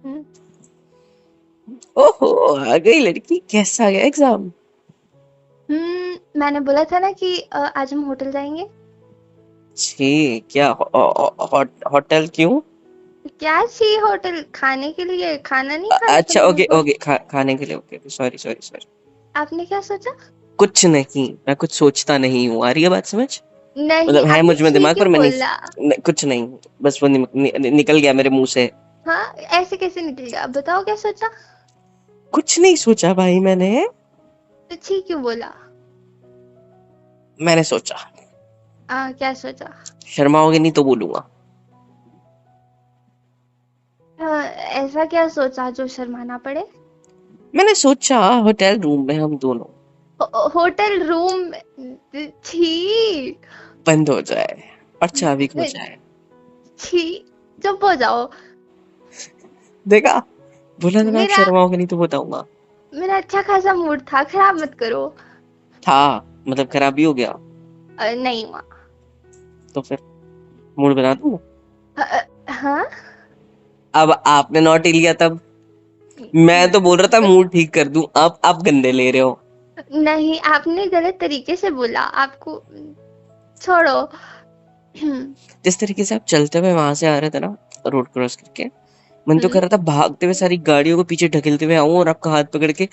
हम्म, ओहो, आ गई लड़की। कैसा गया एग्जाम? मैंने बोला था ना कि आज हम होटल जाएंगे। छी, क्या होटल क्यों? क्या चाहिए होटल खाने के लिए? खाना नहीं खाना था अच्छा, मैंने ओके बोल। ओके, खाने के लिए। Okay, sorry sorry sorry. आपने क्या सोचा? कुछ नहीं, मैं कुछ सोचता नहीं हूँ। आ रही है बात समझ? नहीं, मतलब है आपने मुझ में छी दिमाग, पर क्यों मैं नहीं। बोला? कुछ नहीं। बस वो निकल गया मेरे मुंह से। हाँ, ऐसे कैसे निकल गया? अब बताओ क्या सोचा? कुछ नहीं सोचा भाई मैंने। तो छी क्यों बोला? मैंने सोचा। क्या सोचा? शर्माओगे नहीं तो बोलूंगा। ऐसा क्या सोचा जो शर्माना पड़े? मैंने सोचा होटल रूम में हम दोनों होटल रूम? छी। बंद हो जाए और चाबी खो नहीं, जाए। छी, चुप हो जाओ। देखा, बोला था ना आप मेरा शर्माओगे नहीं तो बताऊंगा। मेरा अच्छा खासा मूड था, खराब मत करो। था, मतलब खराब भी हो गया। नहीं हुआ। तो फिर मूड बना दूं? हाँ। अब आपने नॉट ही लिया तब। मैं तो बोल रहा था मूड ठीक कर दूं, आप गंदे ले रहे हो। नहीं, आपने गलत तरीके से बोला। आपको छोड़ो। जिस तरीके से आप चलते हुए वहां से आ रहे थे ना, रोड क्रॉस करके, मन तो कर रहा था भागते हुए सारी गाड़ियों को पीछे ढकेलते हुए आऊं और आपका हाथ पकड़ के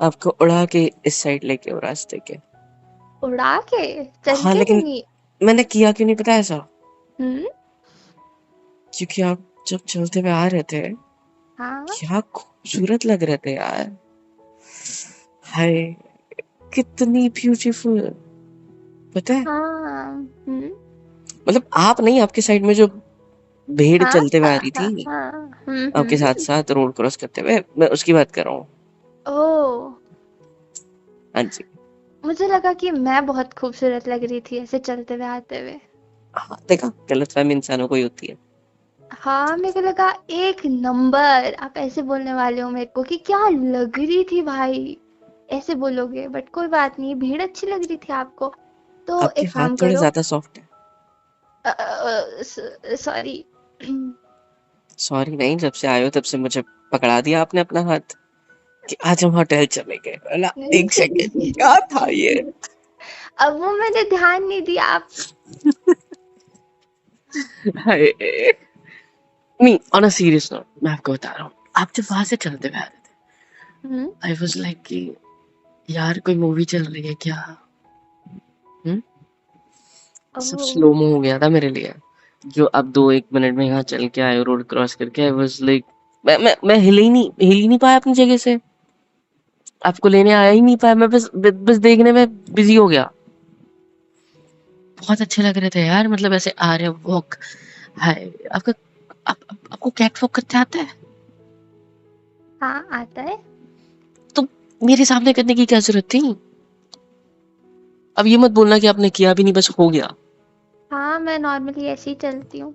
आपको उड़ा के इस साइड लेके वो रास्ते के। उड़ा के? चल हाँ, के लेकिन नहीं? मैंने किया क्यों नहीं पता ऐसा? हम्म। क्योंकि आप जब चलते हुए आ रहे थे, हाँ क्या खूबसूरत लग रहे थे यार। हाय, कितनी ब्यूटीफुल। पता है, हाँ। मतलब आप नहीं, आपके साइड में जो भीड़ हाँ चलते हुए आ हाँ रही हाँ थी हाँ। आपके साथ साथ रोड क्रॉस करते हुए, मैं उसकी बात कर रहा हूँ। ओह, हाँ जी। मुझे लगा कि मैं बहुत खूबसूरत लग रही थी ऐसे चलते हुए आते हुए। हाँ, देखा, गलतफहमी इंसानों को ही होती है। हाँ, मेरे को लगा एक नंबर आप ऐसे बोलने वाले हो मेरे को कि क्या लग रही थी भाई, ऐसे बोलोगे। बट कोई बात नहीं, भीड़ अच्छी लग रही थी आपको। तो आपके एक हाथ काम थोड़े करो। ज्यादा सॉफ्ट है। सॉरी। सॉरी नहीं, जब से आए हो तब से मुझे पकड़ा दिया आपने अपना हाथ कि आज हम होटल चले गए ना। एक सेकेंड, क्या था ये? अब वो मैंने ध्यान नहीं दिया। आप हाय, नहीं, ऑन अ सीरियस नोट मैं आपको बता रहा हूँ, आप जब वहां से चलते हुए आ रहे थे, हम्म। आई वाज लाइक कि यार कोई मूवी चल रही है क्या? हम्म। सब ओह। स्लो मो हो गया था मेरे लिए। जो अब 2-1 मिनट में यहाँ चल के आए रोड क्रॉस करके, आई वाज लाइक मैं हिल ही नहीं पाया अपनी जगह से। आपको लेने आया ही नहीं पाया, मैं बस देखने में बिजी हो गया। बहुत अच्छे लग रहे थे यार, मतलब ऐसे आ रहे वॉक। हाय, आपको कैट वॉक करते आता है? हाँ, आता है। तो मेरे सामने करने की क्या जरूरत थी? अब ये मत बोलना कि आपने किया भी नहीं, बस हो गया। हाँ, मैं नॉर्मली ऐसे ही चलती हूँ।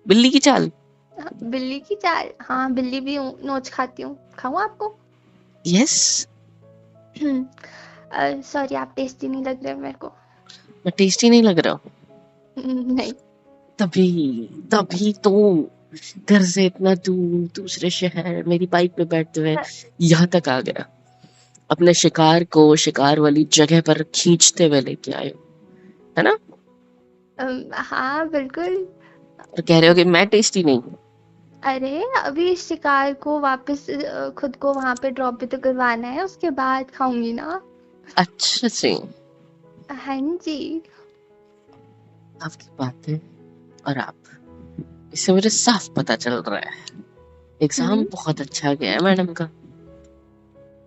बिल्ली की चाल। बिल्ली की चाल? हाँ, बिल्ली भी हूँ, नोच खाती हूँ। खाऊं आपको? यस। सॉरी, आप टेस्टी नहीं लग रहे मेरे को। मैं टेस्टी नहीं लग रहा? नहीं। तभी तभी तो घर से इतना दूर दूसरे शहर मेरी बाइक पे बैठते हुए यहाँ तक आ गया, अपने शिकार को शिकार वाली जगह पर खींचते हुए लेके आए हो, है ना? हाँ बिल्कुल। और कह रहे हो कि मैं टेस्टी नहीं हूँ। अरे, अभी शिकार को वापस खुद को वहां पे ड्रॉप भी तो करवाना है, उसके बाद खाऊंगी ना। अच्छा से। हाँ जी। आपकी बातें और आप, इससे मुझे साफ पता चल रहा है एग्जाम हम्म। बहुत अच्छा गया है मैडम का।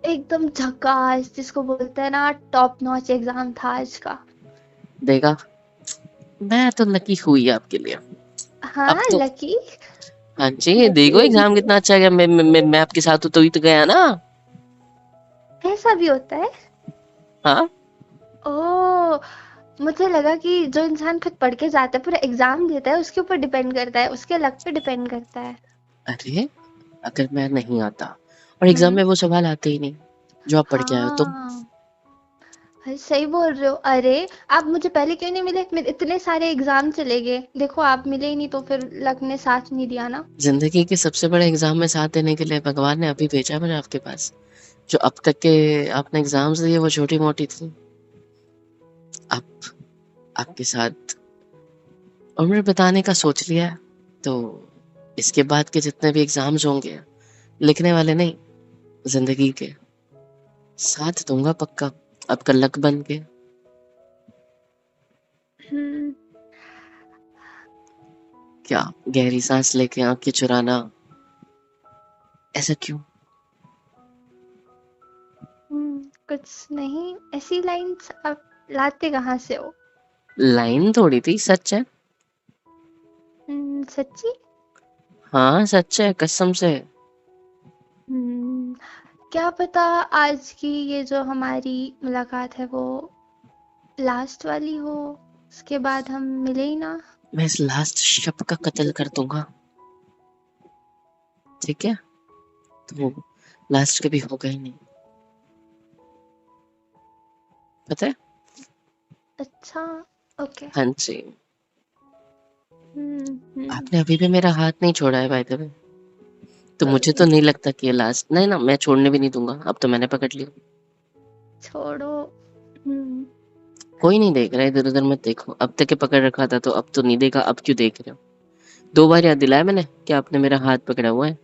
एकदम झकास, जिसको बोलते हैं ना टॉप नॉच एग्जाम था आज का। देखा, मैं तो लकी हुई आपके लिए। अब हाँ, तो लकी। हाँ जी, देखो लकी। एग्जाम कितना अच्छा गया। मैं आपके साथ हूँ तो ही तो गया ना। ऐसा भी होता है? हाँ। ओह, मुझे लगा कि जो इंसान खुद पढ़ के जाता है, पूरा एग्जाम देता है, उसके ऊपर डिपेंड करता है, उसके लक पे डिपेंड करता है। अरे, अगर मैं नहीं आता और एग्जाम हम्म। में वो सवाल आते ही नहीं जो आप पढ़ के आए हो तो? हाँ भाई सही बोल रहे हो। अरे आप मुझे पहले क्यों नहीं मिले? मेरे इतने सारे एग्जाम चले गए, देखो आप मिले ही नहीं तो फिर लक ने साथ नहीं दिया ना। जिंदगी के सबसे बड़े एग्जाम में साथ देने के लिए भगवान ने अभी भेजा है मुझे आपके पास। जो अब तक के आपने एग्जाम्स दिए वो छोटी मोटी थी। अब आपके साथ उम्र बिताने का सोच लिया है, तो इसके बाद के जितने भी एग्जाम्स होंगे, लिखने वाले नहीं, जिंदगी के, साथ दूंगा पक्का, आपका लक बन के। हम्म। क्या गहरी सांस लेके आंखें चुराना, ऐसा क्यों? कुछ नहीं, ऐसी लाइंस आप लाते कहाँ से हो? लाइन थोड़ी थी, सच है। सच्ची? हाँ सच है, कसम से। हम्म, क्या पता आज की ये जो हमारी मुलाकात है वो लास्ट वाली हो, उसके बाद हम मिले ही ना। मैं इस लास्ट शब्द का कत्ल कर दूंगा, ठीक है? तो लास्ट कभी होगा ही नहीं, पता है? अच्छा, ओके। हाँ जी। हम्म। आपने अभी भी मेरा हाथ नहीं छोड़ा है बाय द वे, तो मुझे तो अ, नहीं लगता कि ये लास्ट, नहीं ना, मैं छोड़ने भी नहीं दूंगा, अब तो मैंने पकड़ लिया। छोड़ो। हम्म। कोई नहीं देख रहा है, इधर उधर मत देखो, अब तक के पकड़ रखा था तो अब तो नहीं देखा, अब क्यों देख रहे हो? 2 बार याद दिलाया मैंने कि आपने मेरा हाथ पकड़ा हुआ है,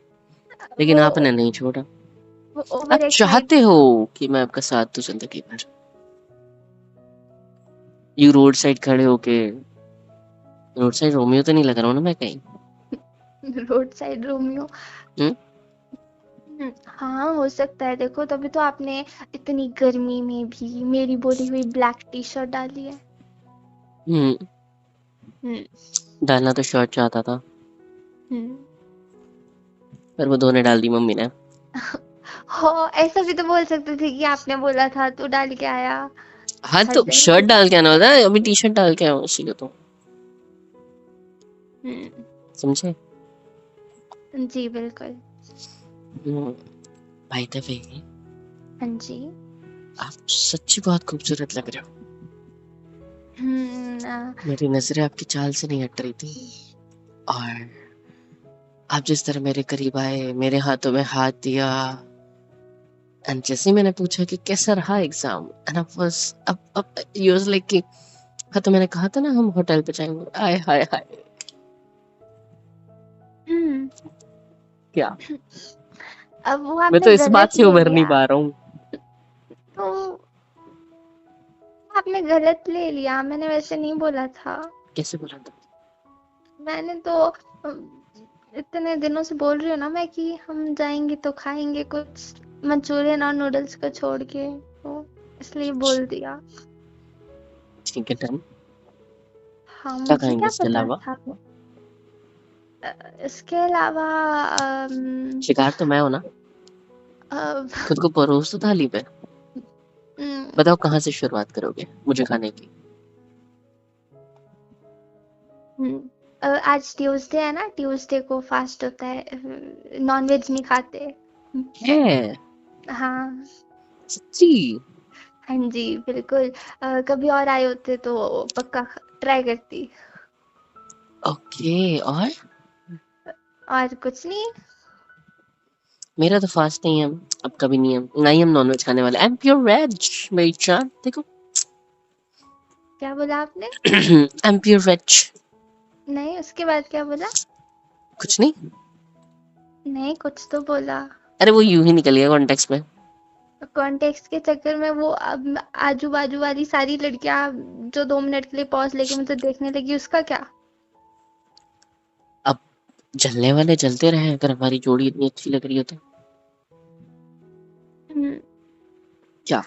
लेकिन वो आपने नहीं छोड़ा। वो आप ओवर एक्साइट। चाहते हो कि मैं आपका साथ दूं जिंदगी भर, यू रोड साइड खड़े होके, रोड साइड रोमियो तो नहीं लग रहा हूँ ना मैं कहीं? Road side Romeo. हम्म। हाँ हो सकता है, देखो तभी तो आपने इतनी गर्मी में भी मेरी बोली हुई ब्लैक टी शर्ट डाली है। हम्म, हम्म। डालना तो शर्ट चाहता था, हम्म। पर वो धोने डाल दी मम्मी ने। हो, ऐसा भी तो बोल सकते थे कि आपने बोला था तो डाल के आया। हाँ हर तो जगह। शर्ट डाल के आना होता है, अभी टी शर्ट डाल के आया हूँ इसीलिए तो, हम्म। समझे? जी बिल्कुल। बाय द वे, हाँ जी। आप सच्ची बहुत खूबसूरत लग रहे हो। हम्म। मेरी नजरें आपकी चाल से नहीं हट रही थी, और आप जिस तरह मेरे करीब आए, मेरे हाथों में हाथ दिया, एंड जैसे ही मैंने पूछा कि कैसा रहा एग्जाम, एंड आई वाज, अब यू वाज लाइक कि हाँ, तो मैंने कहा था ना हम होटल पे जाएंगे, आय हाय हाय। हम्म। क्या? अब वो मैं आपने तो इस बात गलत से ले उभर नहीं लिया। पा रहा हूँ। तो आपने गलत ले लिया, मैंने वैसे नहीं बोला था। कैसे बोला था? मैंने तो इतने दिनों से बोल रही हूँ ना मैं कि हम जाएंगे तो खाएंगे कुछ मंचूरियन और नूडल्स को छोड़ के, तो इसलिए बोल दिया। ठीक है, डन। हाँ क्या मुझे खाएंगे क्या इसके पता अलावा? था। अ, इसके अलावा शिकार तो मैं हूं ना, अ, खुद को परोस तो थाली पे। उम, बताओ कहाँ से शुरुआत करोगे मुझे खाने की? आज ट्यूसडे है ना, ट्यूसडे को फास्ट होता है, नॉनवेज नहीं खाते। है? हाँ। सच्ची? हाँ जी बिल्कुल। कभी और आए होते तो पक्का ट्राई करती। ओके। और और कुछ नहीं। मेरा तो फास्ट नहीं है, अब कभी नहीं है, ना ही हम नॉनवेज खाने वाले, आई एम प्योर वेज मेरी जान, देखो। क्या बोला आपने? I am pure veg. नहीं, उसके बाद क्या बोला? कुछ नहीं, नहीं, कुछ तो बोला। अरे वो यूं ही निकल गया कॉन्टेक्स्ट में। कॉन्टेक्स्ट के चक्कर में वो अब आजू बाजू वाली सारी लड़कियां जो 2 मिनट के लिए पॉज लेके मुझे देखने लगी, उसका क्या? अब जलने वाले जलते रहे, अगर हमारी जोड़ी इतनी अच्छी लग रही है तो। हम्म, क्या?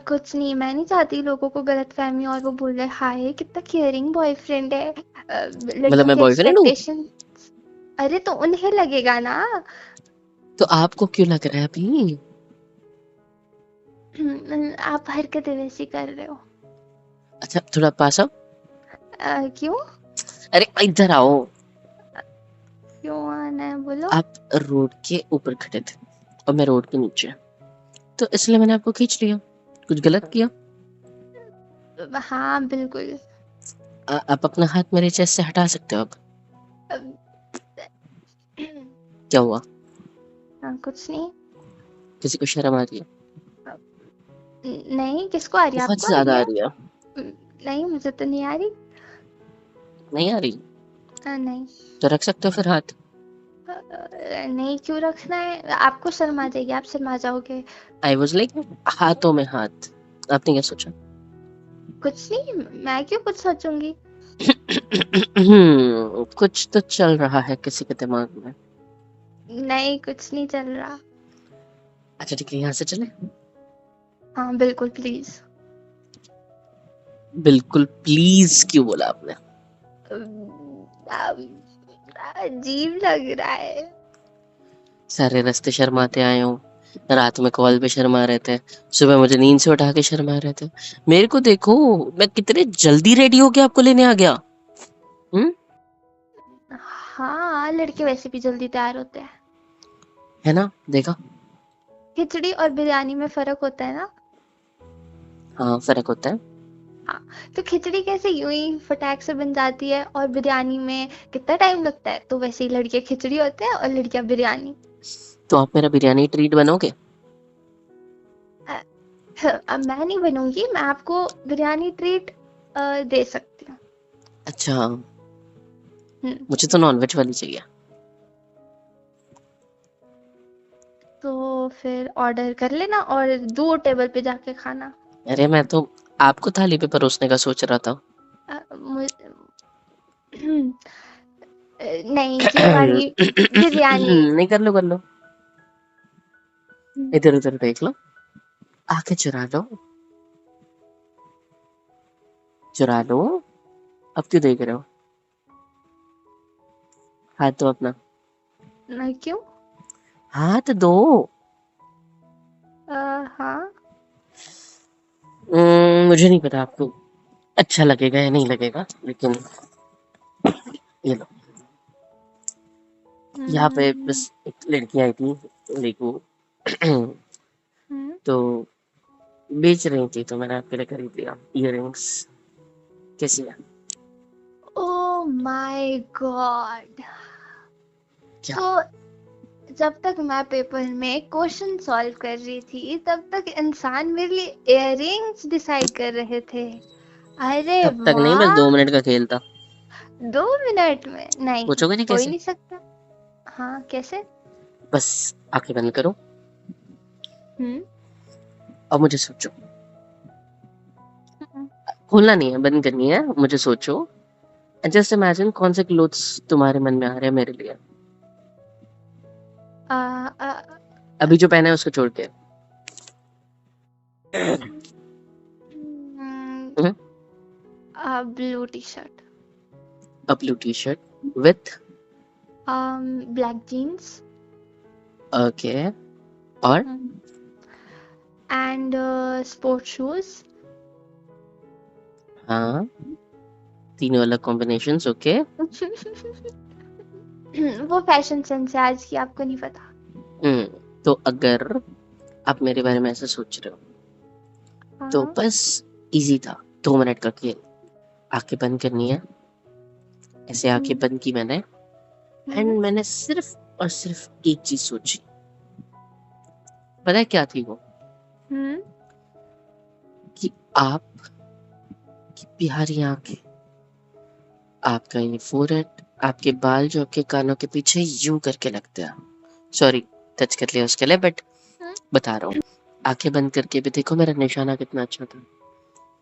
कुछ नहीं, मैं नहीं चाहती लोगों को गलत फहमी और वो बोले हाय कितना केयरिंग बॉयफ्रेंड है। मतलब लड़कियों मैं की बॉयफ्रेंड हूँ? एक्सपेक्टेशन। अरे तो उन्हें लगेगा ना। तो आपको क्यों लग रहा है अभी? आप हरकतें वैसी कर रहे हो। अच्छा, थोड़ा पास आओ। क्यों? अरे इधर आओ। क्यों आना है बोलो। आप रोड के ऊपर खड़े थे और मैं रोड के नीचे, तो इसलिए मैंने आपको खींच लिया। कुछ गलत किया? हाँ बिल्कुल। आप अपना हाथ मेरे चेस्ट से हटा सकते हो अब। अब- क्या हुआ? हाँ, कुछ नहीं। किसी को शर्म आ रही है? नहीं, किसको आ रही है? बहुत आपको आ रही ज्यादा आ है? रही है। नहीं, मुझे तो नहीं आ रही। नहीं आ रही? नहीं। तो रख सकते हो फिर हाथ। नहीं, क्यों रखना है? आपको शर्म आ जाएगी, आप शर्मा जाओगे। आई वॉज लाइक हाथों में हाथ। आपने क्या सोचा? कुछ नहीं, मैं क्यों कुछ सोचूंगी। कुछ तो चल रहा है किसी के दिमाग में। नहीं, कुछ नहीं चल रहा। अच्छा ठीक है, यहाँ से चले। हाँ बिल्कुल, प्लीज। बिल्कुल प्लीज क्यों बोला आपने? अजीब लग रहा है। सारे रास्ते शर्माते आए हूँ। रात में कॉल पे शर्मा रहे थे, सुबह मुझे नींद से उठा के शर्मा रहे थे। मेरे को देखो, मैं कितने जल्दी रेडी होके आपको लेने आ गया। हम्म। हाँ, लड़के वैसे भी जल्दी तैयार होते हैं। है ना, देखा? खिचड़ी और बिरयानी में फर्क होता है ना? हाँ फर्क होता है। हाँ, तो खिचड़ी कैसे यूं ही फटाक से बन जाती है और बिरयानी में कितना टाइम लगता है, तो वैसे ही लड़के खिचड़ी होते हैं और लड़कियां बिरयानी। तो आप मेरा बिरयानी ट्रीट बनोगे? अब मैं नहीं बनूंगी, मैं आपको बिरयानी ट्रीट दे सकती हूँ। अच्छा, हम्म, मुझे तो नॉनवेज वाली चाहिए। तो फिर ऑर्डर कर लेना और दूर टेबल पे जाके खाना। अरे मैं तो आपको थाली पे परोसने का सोच रहा था। अ, मु- नहीं, ये वाली बिरयानी। नहीं, कर लो कर लो। हम्म, इधर उधर देख लो, आके चुरा लो। चुरा लो। अब क्यों देख रहे हो? हाथ दो अपना। क्यों? हाथ दो। हाँ। मुझे नहीं पता आपको अच्छा लगेगा या नहीं लगेगा, लेकिन ये लो। यहाँ पे हम्म, बस एक लड़की आई थी देखो। हम्म। तो बेच रही थी, तो मैंने आपके लिए खरीद लिया इयररिंग्स। कैसी है? Oh my God. क्या? तो जब तक मैं पेपर में क्वेश्चन सॉल्व कर रही थी, तब तक इंसान मेरे लिए इयररिंग्स डिसाइड कर रहे थे। अरे तब तक नहीं, बस वाह। 2 मिनट का खेल था। 2 मिनट में नहीं, पूछोगे नहीं हो ही कैसे? नहीं सकता। हाँ, कैसे? बस आंखें बंद करो। हम्म, अब मुझे सोचो। हम्म। खोलना नहीं है, बंद करनी है। मुझे सोचो। जस्ट इमेजिन कौन से क्लोथ्स तुम्हारे मन में आ रहे हैं मेरे लिए। आ, आ, अभी जो पहना है उसको छोड़ के। Blue T shirt. A blue T shirt with. Black jeans. Okay. और एंड स्पोर्ट शूज। हाँ, तीनों अलग कॉम्बिनेशंस। ओके। वो फैशन सेंस है आज की, आपको नहीं पता। तो अगर आप मेरे बारे में ऐसा सोच रहे हो तो हाँ। बस इजी था। 2 मिनट का खेल। आंखें बंद करनी है। ऐसे आंखें हम्म, बंद की मैंने। एंड हम्म, मैंने सिर्फ और सिर्फ एक चीज सोची। पता है क्या थी वो? हम्म। कि आप की प्यारी आंखें, आपका ये फोrehead, आपके बाल जो आपके कानों के पीछे यूं करके लगते हैं। सॉरी, टच कर लिया उसके लिए, बट हम्म। बता रहा हूँ। आंखें बंद करके भी देखो मेरा निशाना कितना अच्छा था।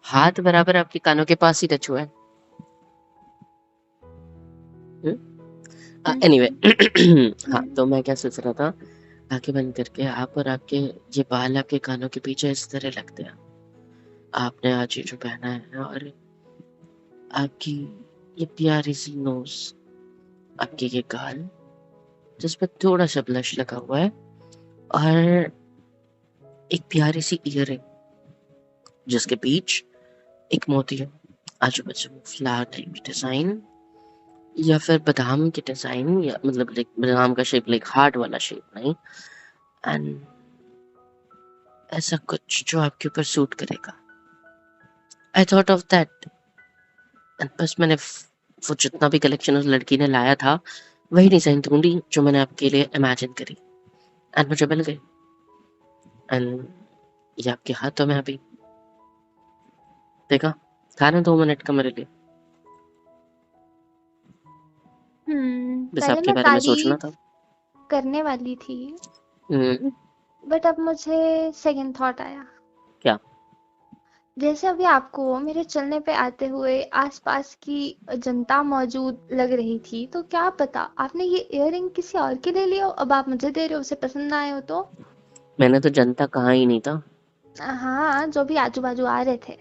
हाथ बराबर आपके कानों के पास ही टच हुआ है। एनीवे। हाँ, तो मैं क्या सोच रहा था। आंखें बंद करके आप और आपके ये बाल आपके कानों के पीछे इस तरह लगते हैं। आपने आज ये जो पहना है, और आपकी ये प्यारी सी नोज, आपके ये गाल जिस पर थोड़ा सा ब्लश लगा हुआ है, और एक प्यारी सी ईयरिंग जिसके बीच एक मोती है। आजू बाजू में फ्लावर टाइप की डिजाइन, या फिर बादाम की डिजाइन, या मतलब लाइक बादाम का शेप, लाइक हार्ट वाला शेप नहीं। एंड ऐसा कुछ जो आपके ऊपर सूट करेगा। I thought of that, and बस मैंने वो जितना भी कलेक्शन उस लड़की ने लाया था वही डिजाइन ढूंढी जो मैंने आपके लिए इमेजिन करी, एंड मुझे मिल गई। एंड ये आपके हाथों में अभी, देखा, था ना 2 मिनट का मेरे लिए, बस पहले आपके मैं बारे में सोचना तारीफ था। करने वाली थी, हम्म, बट अब मुझे सेकंड थॉट आया। क्या? जैसे अभी आपको मेरे चलने पे आते हुए आसपास की जनता मौजूद लग रही थी, तो क्या पता आपने ये इयररिंग किसी और के लिए लिया हो, अब आप मुझे दे रहे हो, उसे पसंद ना आए हो तो। मैंने तो जनता कहा ही नहीं था, हाँ, जो भी आजू बाजू आ रहे थे।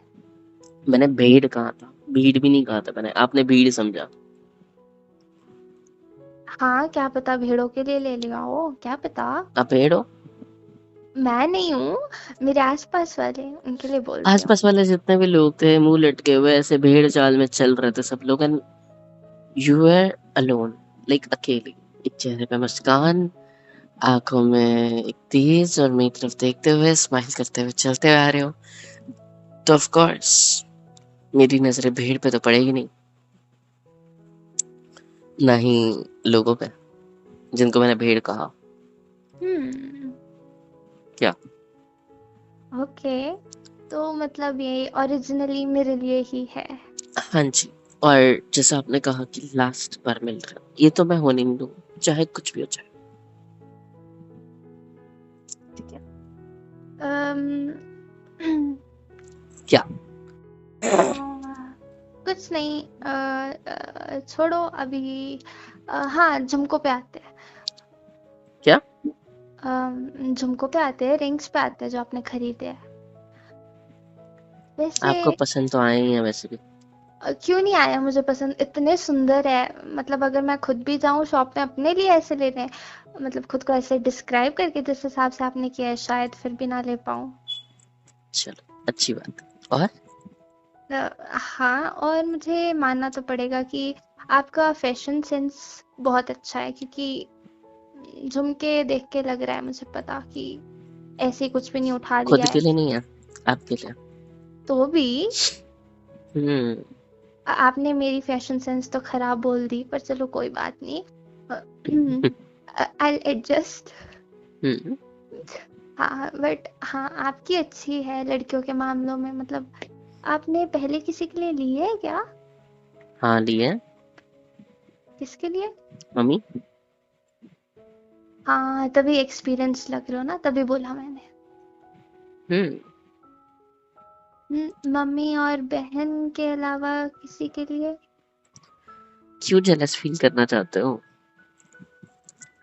मैंने भीड़ कहा था, भीड़ भी नहीं कहा था मैंने, आपने भीड़ समझा। हाँ, क्या पता भेड़ों के लिए ले लिया हो, क्या पता। आप भेड़ हो? मैं नहीं हूँ, मेरे आसपास वाले उनके लिए बोल रही हूँ। आसपास वाले जितने भी लोग थे मुंह लटके हुए ऐसे भेड़ चाल में चल रहे थे सब लोग, and you are alone, like अकेली, एक चेहरे पे मुस्कान, आंखों में एक तेज और मेरी तरफ देखते हुए स्माइल करते हुए चलते हुए आ रहे हो, तो ऑफ कोर्स मेरी नजरें भीड़ पे तो पड़ेगी नहीं, ना ही लोगों पे जिनको मैंने भीड़ कहा। हम्म। क्या? ओके, तो मतलब ये ओरिजिनली मेरे लिए ही है। हाँ जी, और जैसा आपने कहा कि लास्ट बार मिल रहा, ये तो मैं होने नहीं दूंगा चाहे कुछ भी हो जाए, ठीक है? अम्म क्या? कुछ नहीं, छोड़ो अभी। हाँ, झुमकों पे आते हैं। क्या? झुमकों पे आते हैं, रिंग्स पे आते हैं जो आपने खरीदे हैं। वैसे आपको पसंद तो आए ही हैं वैसे भी। क्यों नहीं आया मुझे पसंद, इतने सुंदर है। मतलब अगर मैं खुद भी जाऊं शॉप में अपने लिए ऐसे लेने, मतलब खुद को ऐसे डिस्क्राइब करके जिस हिसाब से आपने किया है, शायद फिर भी ना ले पाऊं। चलो अच्छी बात है। और हाँ, और मुझे मानना तो पड़ेगा कि आपका फैशन सेंस बहुत अच्छा है, क्योंकि झुमके देख के लग रहा है मुझे पता कि ऐसे ही कुछ भी नहीं उठा खुद लिया के है। लिए नहीं है, आपके लिए। तो भी हम्म। आपने मेरी फैशन सेंस तो खराब बोल दी, पर चलो कोई बात नहीं। I adjust. हम्म। हाँ, बट हाँ, आपकी अच्छी है लड़कियों के मामलों में। मतलब आपने पहले किसी के लिए ली है क्या? हाँ लिए हैं, किसके लिए? मम्मी। हाँ, तभी एक्सपीरियंस लग रहे हो ना, तभी बोला मैंने। हम्म। मम्मी और बहन के अलावा किसी के लिए? क्यों जेलस फील करना चाहते हो?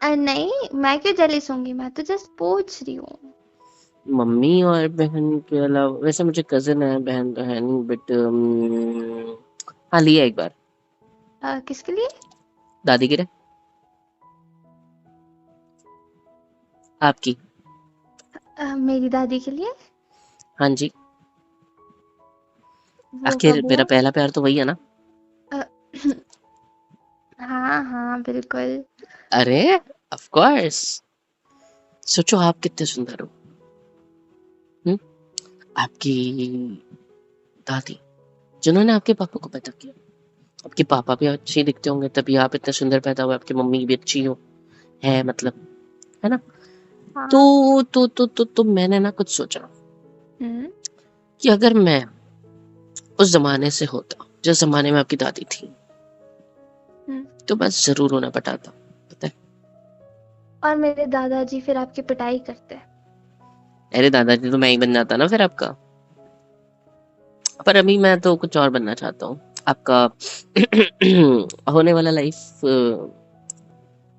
नहीं, मैं क्यों जेलिस होंगी, मैं तो जस्ट पूछ रही हूँ। मम्मी और बहन के अलावा वैसे मुझे कजिन है, बहन तो है नहीं, बट हाँ लिया एक बार, किसके लिए? दादी के लिए। आपकी? मेरी दादी के लिए। हाँ जी, वो आखिर कब मेरा हुआ? पहला प्यार तो वही है ना। अ, हाँ हाँ, बिल्कुल। अरे ऑफ कोर्स, सोचो आप कितने सुंदर हो। हम्म, आपकी दादी जिन्होंने आपके पापा को पैदा किया, आपके पापा भी अच्छे दिखते होंगे तभी आप इतने सुंदर पैदा हुए, आपकी मम्मी भी अच्छी हो, है मतलब, है ना? हाँ। तो मैंने ना कुछ सोचा हम्म। कि अगर मैं उस जमाने से होता जिस जमाने में आपकी दादी थी, हम्म। तो मैं जरूर उन्हें पटाता, पता है? और मेरे दादाजी फिर आपकी पिटाई करते? अरे दादाजी तो मैं ही बन जाता ना फिर आपका, पर अभी मैं तो कुछ और बनना चाहता हूँ आपका होने वाला लाइफ।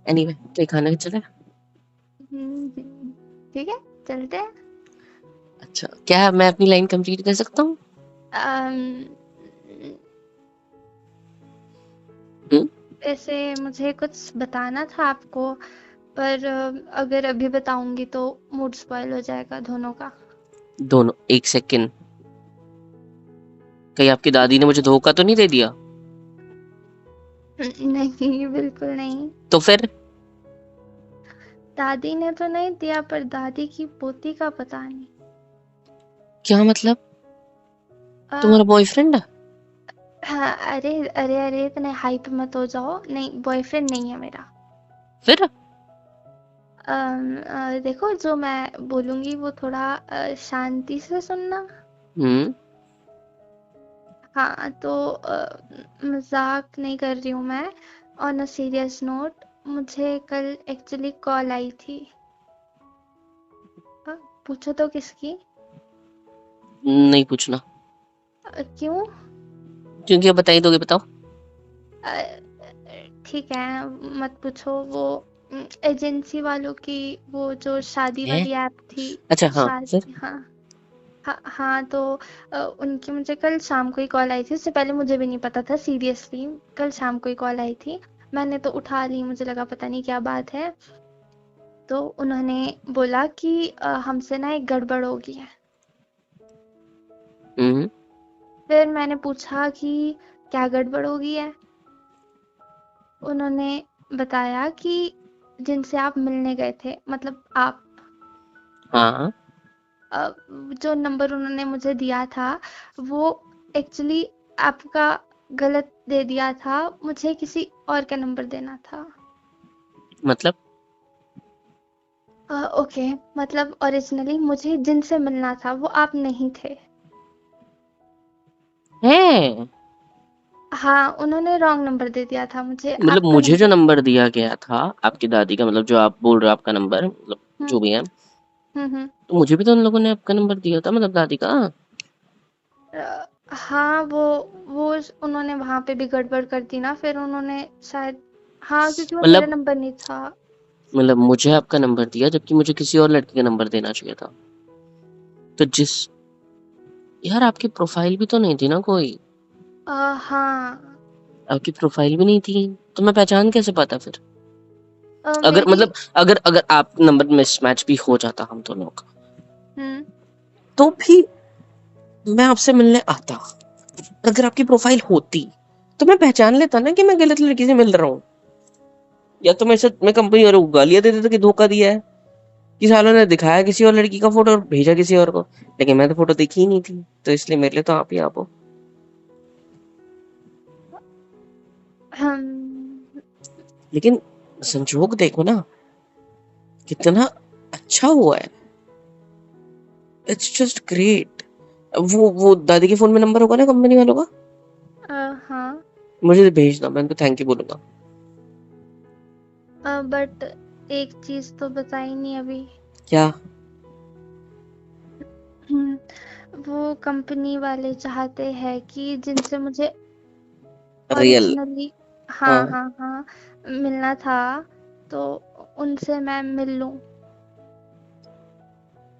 एनीवे, तो खाना चले। ठीक है, चलते हैं। अच्छा, क्या मैं अपनी लाइन कंप्लीट कर सकता हूँ? अम्म, हम्म? वैसे मुझे कुछ बताना था आपको, पर अगर अभी बताऊंगी तो मूड स्पॉइल हो जाएगा दोनों का। दोनों? एक सेकंड, कहीं आपकी दादी ने मुझे धोखा तो नहीं दे दिया? नहीं, बिल्कुल नहीं। तो फिर? दादी ने तो नहीं दिया, पर दादी की पोती का पता नहीं। क्या मतलब? अ, तुम्हारा बॉयफ्रेंड है? हाँ, अरे अरे अरे, इतने हाइप मत हो जाओ। नहीं, बॉयफ्रेंड नहीं है मेरा। फिर? देखो, जो मैं बोलूंगी वो थोड़ा शांति से सुनना। हम्म। हाँ, तो मजाक नहीं कर रही हूँ मैं। ऑन अ सीरियस नोट, मुझे कल एक्चुअली कॉल आई थी। अ, पूछो तो किसकी? नहीं पूछना। क्यों? क्योंकि अब बता ही दोगे, बताओ। अ, ठीक है, मत पूछो। वो एजेंसी वालों की, वो जो शादी है? वाली ऐप थी। अच्छा, हाँ, फिर? शादी, हाँ। हाँ हाँ, तो उनकी मुझे कल शाम को ही कॉल आई थी। उससे पहले मुझे भी नहीं पता था, सीरियसली। कल शाम को ही कॉल आई थी। मैंने तो उठा ली, मुझे लगा पता नहीं क्या बात है। तो उन्होंने बोला कि हमसे ना एक गड़बड़ हो गई है। हम्म। फिर मैंने पूछा कि क्या गड़बड़ हो गई है। उन्होंने बताया कि जिनसे आप मिलने गए थे, मतलब आप, हाँ। अ, जो नंबर उन्होंने मुझे दिया था, वो एक्चुअली आपका गलत दे दिया था। मुझे किसी और का नंबर देना था। मतलब? ओके, मतलब ओरिजिनली मुझे जिनसे मिलना था वो आप नहीं थे। है? हाँ, उन्होंने रॉन्ग नंबर दे दिया था मुझे, मतलब आपका मुझे जो नंबर। नंबर दिया गया था आपकी दादी का, मतलब जो आप बोल रहे हो आपका नंबर, मतलब हुँ, जो भी है, हुँ। तो मुझे भी तो उन लोगों ने आपका नंबर दिया था, मतलब दादी का। हाँ, वो उन्होंने वहाँ पे भी गड़बड़ कर दी ना, फिर उन्होंने शायद, हाँ, क्योंकि वो मेरा मतलब नंबर नहीं था। मुझे आपका नंबर दिया जबकि मुझे किसी और लड़की का नंबर देना चाहिए था। तो जिस, यार आपकी प्रोफाइल भी तो नहीं थी ना कोई? हाँ। आपकी प्रोफाइल भी नहीं थी, तो मैं पहचान कैसे पाता फिर? अगर मेरी, मतलब अगर अगर आप नंबर मिसमैच भी हो जाता हम दोनों का, हुँ, तो भी मैं आपसे मिलने आता। अगर आपकी प्रोफाइल होती तो मैं पहचान लेता ना कि मैं गलत लड़की से मिल रहा हूँ। या तो मैं कंपनी वालों को गालियां दे देता कि धोखा दिया है, कि सालों ने दिखाया किसी और लड़की का फोटो और भेजा किसी और को। लेकिन मैं तो फोटो देखी ही नहीं थी, तो इसलिए मेरे लिए तो आप ही आप हो। हम, लेकिन संजोग देखो ना, कितना अच्छा हुआ है। It's just great. वो दादी के फोन में नंबर होगा ना कंपनी वालों का? हाँ। मुझे भेजना, मैं उनको थैंक यू बोलूंगा। बट एक चीज़ तो बताई नहीं अभी। क्या? हुँ, वो कंपनी वाले चाहते हैं कि जिनसे मुझे रियल? ओरिजिनली, हाँ, हाँ। हाँ, हाँ, मिलना था, तो उनसे मैं मिल लूँ।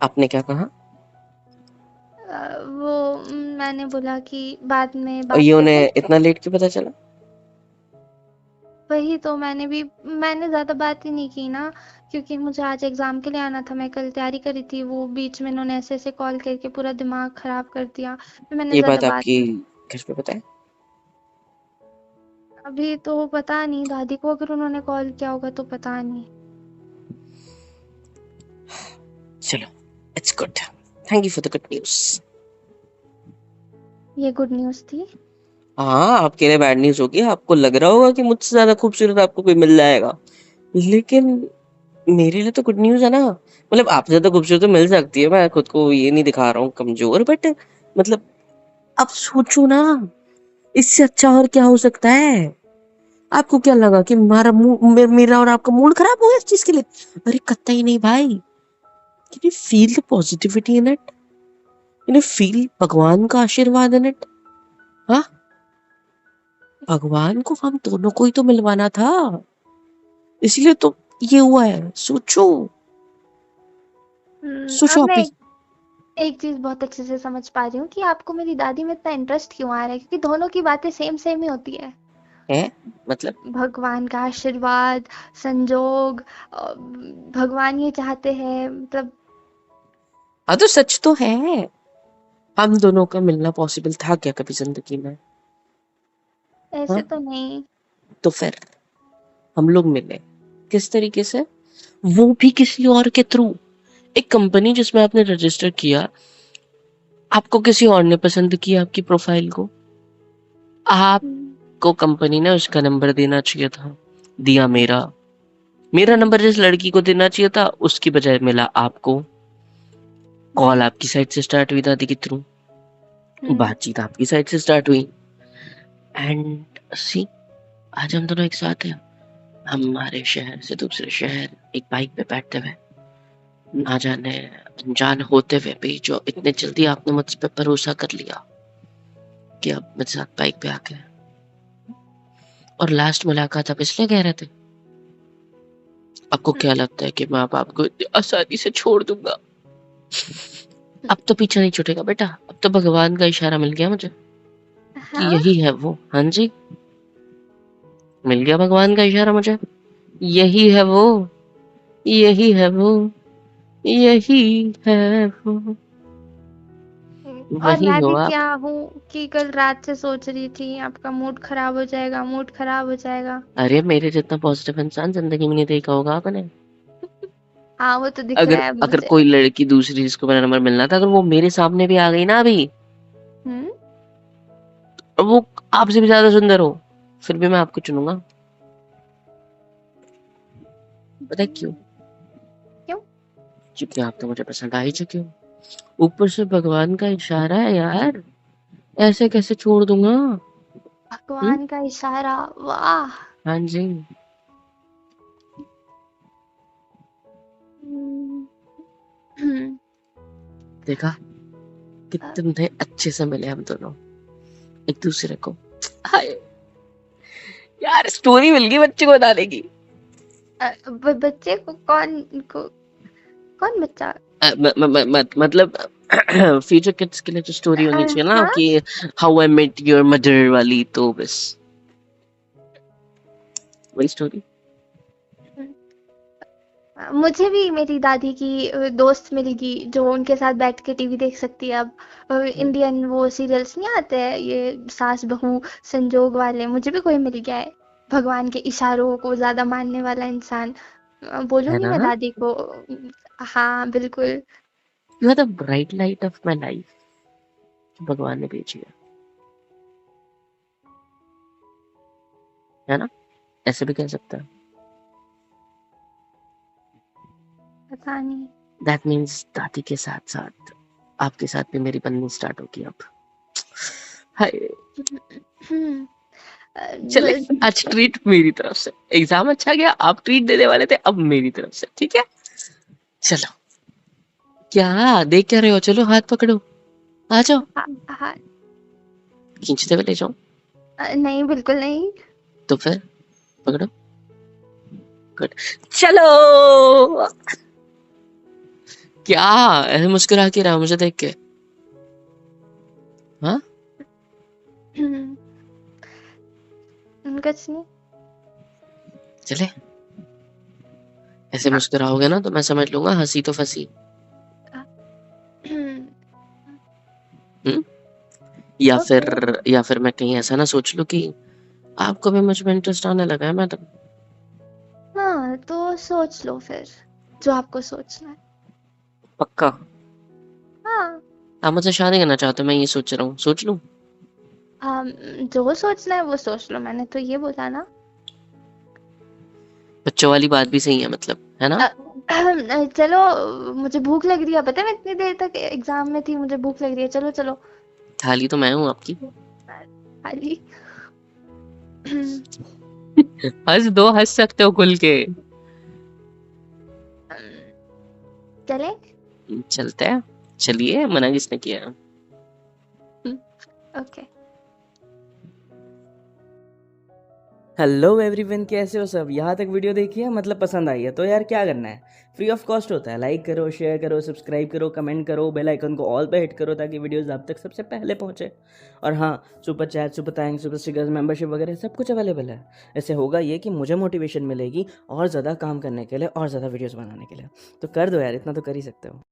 आपने क्या कहा? वो मैंने बोला कि बाद में और बात ये करते हैं। उन्हें इतना लेट क्यों पता चला? वही तो, मैंने ज़्यादा बात ही नहीं की ना, क्योंकि मुझे आज एग्ज़ाम के लिए आना था। मैं कल तैयारी करी थी, वो बीच में इन्होंने ऐसे-ऐसे कॉल करके पूरा दिमाग ख़राब कर दिया। फिर मैंने ये ज़्यादा बात बात, आपकी घर पे पता है? अभी तो पता नहीं, दादी को अगर उन्होंने कॉल किया होगा तो पता नहीं। चलो, it's good. Thank you for the good news. ये गुड न्यूज़ थी? हाँ, आपके लिए बैड न्यूज होगी। आपको लग रहा होगा कि मुझसे ज्यादा खूबसूरत आपको कोई मिल जाएगा, लेकिन मेरे लिए तो गुड न्यूज है ना। मतलब आपसे ज्यादा खूबसूरत तो मिल सकती है, मैं खुद को ये नहीं दिखा रहा हूँ कमजोर, बट मतलब आप सोचो ना, इससे अच्छा और क्या हो सकता है? आपको क्या लगा कि मेरा और आपका मूड खराब हो गया इस चीज के लिए? अरे कतई नहीं भाई। Can you feel the positivity in it? Can you feel भगवान का आशीर्वाद इन इट? हाँ, भगवान को हम दोनों को ही तो मिलवाना था, इसलिए तो ये हुआ है। सोचो, सोचो अब आप मैं भी। एक चीज़ बहुत अच्छे से समझ पा रही हूँ कि आपको मेरी दादी में इतना इंटरेस्ट क्यों आ रहा है, क्योंकि दोनों की बातें सेम सेम ही होती है। है मतलब? भगवान का आशीर्वाद, संजोग, भगवान ये चाहते हैं, मतलब। हाँ, तो सच तो है। हम दोनों का मिलना पॉसिबल था क्या कभी जिंदगी में? ऐसे हाँ, तो नहीं। तो फिर हम लोग मिले किस तरीके से? वो भी किसी और के थ्रू। एक कंपनी जिसमें आपने रजिस्टर किया, आपको किसी और ने पसंद किया आपकी प्रोफाइल को, आपको कंपनी ने उसका नंबर देना चाहिए था, दिया मेरा नंबर जिस लड़की को देना चाहिए था उसकी बजाय मिला आपको। कॉल आपकी साइड से स्टार्ट हुई दादी के थ्रू, बातचीत आपकी साइड से स्टार्ट हुई, एंड सी आज हम दोनों एक साथ हैं। हमारे शहर से दूसरे शहर एक बाइक पे बैठते हुए, ना जाने अनजान होते हुए भी जो इतने जल्दी आपने मुझ पे भरोसा कर लिया कि अब मेरे साथ बाइक पे आके, और लास्ट मुलाकात आप इसलिए कह रहे थे। आपको क्या लगता है कि माँ बाप को इतनी आसानी से छोड़ दूंगा? अब तो पीछा नहीं छूटेगा बेटा, अब तो भगवान का इशारा मिल गया मुझे कि हाँ यही है वो। हाँ जी, मिल गया भगवान का इशारा मुझे, यही है वो, यही है वो, यही है वो, और वही मैं हो भी आप। क्या हूँ कि कल रात से सोच रही थी आपका मूड खराब हो जाएगा, मूड खराब हो जाएगा। अरे मेरे जितना पॉजिटिव इंसान जिंदगी में नहीं देखा होगा आपने। हाँ वो तो दिख अगर रहा है अगर मुझे। कोई लड़की दूसरी जिसको मेरा नंबर मिलना था, अगर वो मेरे सामने भी आ गई ना अभी, हम्म। और वो आपसे भी ज्यादा सुंदर हो, फिर भी मैं आपको चुनूंगा। पता है क्यों? क्यों? क्योंकि आप तो मुझे पसंद आ ही चुके हो। ऊपर से भगवान का इशारा है यार, ऐसे कैसे छोड़ दूंगा? हम्म। भगवान का इशारा, वाह। हाँ जी। हम्म, हम्म, देखा, अ, कितने अच्छे से मिले हम दोनों एक दूसरे को। हाय यार, स्टोरी मिल गई बच्चे को बताने की। बच्चे को कौन बच्चा? मतलब फ्यूचर किड्स के लिए जो स्टोरी होनी चाहिए ना हाँ। कि how I met your mother वाली, तो बस वही स्टोरी। मुझे भी मेरी दादी की दोस्त मिल गई जो उनके साथ बैठ के टीवी देख सकती है अब। इंडियन वो सीरियल्स नहीं आते हैं ये सास बहू संजोग वाले, मुझे भी कोई मिल गया है भगवान के इशारों को ज्यादा मानने वाला इंसान। है बोलूंगी ना? मैं दादी को। हाँ बिल्कुल। You are the bright light of my life, भगवान ने भेजी है ना? ऐसे भी कह सकता है। पता नहीं। दैट मीन्स दादी के साथ साथ आपके साथ भी मेरी बननी स्टार्ट होगी अब। हाय, हम्म, चले, आज ट्रीट मेरी तरफ से। एग्जाम अच्छा गया, आप ट्रीट देने वाले थे, अब मेरी तरफ से, ठीक है? चलो, क्या देख क्या रहे हो? चलो हाथ पकड़ो, आ जाओ, हाँ, हाँ, खींचते हुए ले जाओ। नहीं बिल्कुल नहीं। तो फिर पकड़ो, गुड, चलो। क्या ऐसे मुस्कुरा के रहा मुझे देख के? हाँ, कुछ नहीं। चले, ऐसे हाँ, मुस्कुराओगे ना तो मैं समझ लूंगा हंसी तो फंसी। हम्म? ओके। या फिर मैं कहीं ऐसा ना सोच लूं कि आपको भी मुझ में इंटरेस्ट आने लगा है मैडम। हाँ तो सोच लो फिर जो आपको सोचना है। पक्का? हाँ। आप मुझसे शादी करना चाहते हो, मैं ये सोच रहा हूँ, सोच लूं? जो सोचना है वो सोच लो, मैंने तो ये बोला ना। बच्चों वाली बात भी सही है मतलब, है ना? चलो, मुझे भूख लग रही है, पता है मैं इतनी देर तक एग्जाम में थी, मुझे भूख लग रही है, चलो चलो। थाली तो मैं हूँ आपकी। खाली। हंस दो, हंस सकते हो खुल के। चले। चलते हैं, चलिए, मना किसने किया? ओके। हेलो एवरीवन, कैसे हो सब? यहाँ तक वीडियो देखी है, मतलब पसंद आई है तो यार क्या करना है, फ्री ऑफ कॉस्ट होता है। लाइक करो, शेयर करो, सब्सक्राइब करो, कमेंट करो, बेल आइकन को ऑल पे हिट करो ताकि वीडियोस आप तक सबसे पहले पहुँचे। और हाँ, super chat, super thanks, super stickers, membership वगैरह सब कुछ अवेलेबल है। इससे होगा ये कि मुझे मोटिवेशन मिलेगी और ज़्यादा काम करने के लिए और ज़्यादा वीडियोज़ बनाने के लिए। तो कर दो यार, इतना तो कर ही सकते हो।